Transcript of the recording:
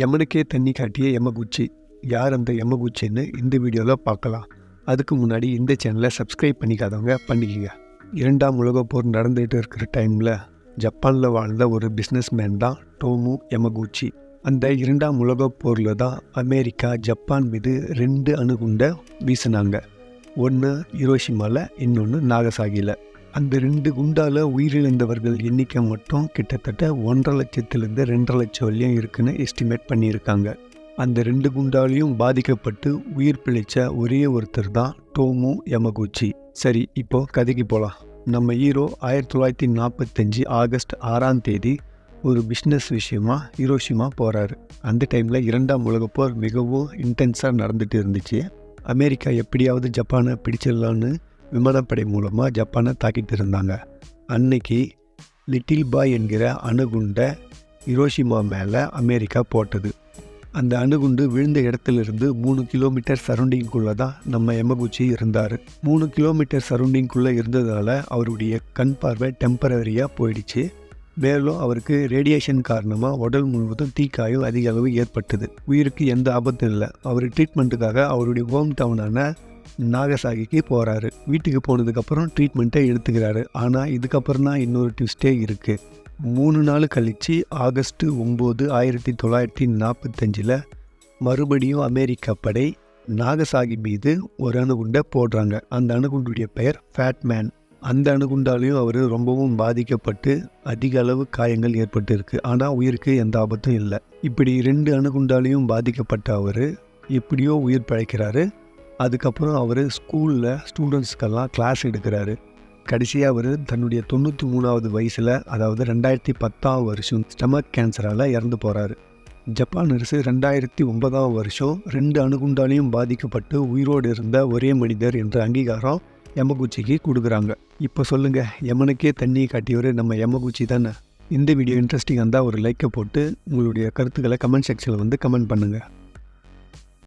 யமனுக்கே தண்ணி காட்டிய யமகுச்சி. யார் அந்த யமகுச்சின்னு இந்த வீடியோவில் பார்க்கலாம். அதுக்கு முன்னாடி இந்த சேனலை சப்ஸ்கிரைப் பண்ணிக்காதவங்க பண்ணிக்கங்க. 2ஆம் உலகப் போர் நடந்துகிட்டு இருக்கிற டைமில் ஜப்பானில் வாழ்ந்த ஒரு பிஸ்னஸ் மேன் தான் டோமு யமகுச்சி. அந்த 2ஆம் உலகப் போரில் தான் அமெரிக்கா ஜப்பான் மீது 2 அணுகுண்டை வீசினாங்க. ஒன்று ஹிரோஷிமாவில், இன்னொன்று நாகசாகியில். அந்த 2 குண்டால் உயிரிழந்தவர்கள் எண்ணிக்கை மட்டும் கிட்டத்தட்ட 1,50,000 லட்சத்திலிருந்து 2,50,000 லட்சம் வரையும் இருக்குன்னு எஸ்டிமேட் பண்ணியிருக்காங்க. அந்த 2 குண்டாலையும் பாதிக்கப்பட்டு உயிர் பிழைச்ச ஒரே ஒருத்தர் தான் டோமு யமகுச்சி. சரி, இப்போ கதைக்கு போகலாம். நம்ம ஹீரோ 1945 ஆகஸ்ட் 6ஆம் தேதி ஒரு பிஸ்னஸ் விஷயமா ஹிரோஷிமா போகிறாரு. அந்த டைமில் 2ஆம் உலகப் போர் மிகவும் இன்டென்ஸாக நடந்துட்டு இருந்துச்சு. அமெரிக்கா எப்படியாவது ஜப்பானை பிடிச்சிடலான்னு விமானப்படை மூலமாக ஜப்பானை தாக்கிட்டு இருந்தாங்க. அன்னைக்கு லிட்டில் பாய் என்கிற அணுகுண்டை ஹிரோஷிமா மேலே அமெரிக்கா போட்டது. அந்த அணுகுண்டு விழுந்த இடத்துலேருந்து 3 கிலோமீட்டர் சரௌண்டிங்குள்ளே தான் நம்ம யமகுச்சி இருந்தார். 3 கிலோமீட்டர் சரௌண்டிங்குள்ளே இருந்ததால் அவருடைய கண் பார்வை டெம்பரரியாக போயிடுச்சு. மேலும் அவருக்கு ரேடியேஷன் காரணமாக உடல் முழுவதும் தீக்காயம் அதிக அளவு ஏற்பட்டது. உயிருக்கு எந்த ஆபத்தும் இல்லை. அவர் ட்ரீட்மெண்ட்டுக்காக அவருடைய ஹோம் டவுனான நாகசாகிக்கு போகிறாரு. வீட்டுக்கு போனதுக்கப்புறம் ட்ரீட்மெண்ட்டை எடுத்துக்கிறாரு. ஆனால் இதுக்கப்புறம் தான் இன்னொரு ட்விஸ்டே இருக்குது. 3 நாள் கழித்து ஆகஸ்ட் 9, 1945 மறுபடியும் அமெரிக்கா படை நாகசாகி மீது ஒரு அணுகுண்டை போடுறாங்க. அந்த அணுகுண்டுடைய பெயர் ஃபேட்மேன். அந்த அணுகுண்டாலையும் அவர் ரொம்பவும் பாதிக்கப்பட்டு அதிக அளவு காயங்கள் ஏற்பட்டு இருக்கு. ஆனால் உயிருக்கு எந்த ஆபத்தும் இல்லை. இப்படி 2 அணுகுண்டாலையும் பாதிக்கப்பட்ட அவர் எப்படியோ உயிர் பிழைக்கிறாரு. அதுக்கப்புறம் அவர் ஸ்கூலில் ஸ்டூடெண்ட்ஸ்க்கெல்லாம் கிளாஸ் எடுக்கிறாரு. கடைசியாக அவர் தன்னுடைய 93ஆவது வயசில், அதாவது 2010ஆம் வருஷம் ஸ்டமக் கேன்சரால் இறந்து போகிறாரு. ஜப்பான் அரசு 2009ஆம் வருஷம் 2 அணுகுண்டாலையும் பாதிக்கப்பட்டு உயிரோடு இருந்த ஒரே மனிதர் என்ற அங்கீகாரம் யமகுச்சிக்கு கொடுக்குறாங்க. இப்போ சொல்லுங்கள், யமனுக்கே தண்ணியை காட்டியவர் நம்ம யமகுச்சி தானே? இந்த வீடியோ இன்ட்ரெஸ்டிங்காக இருந்தால் ஒரு லைக்கை போட்டு உங்களுடைய கருத்துக்களை கமெண்ட் செக்ஷனில் கமெண்ட் பண்ணுங்கள்.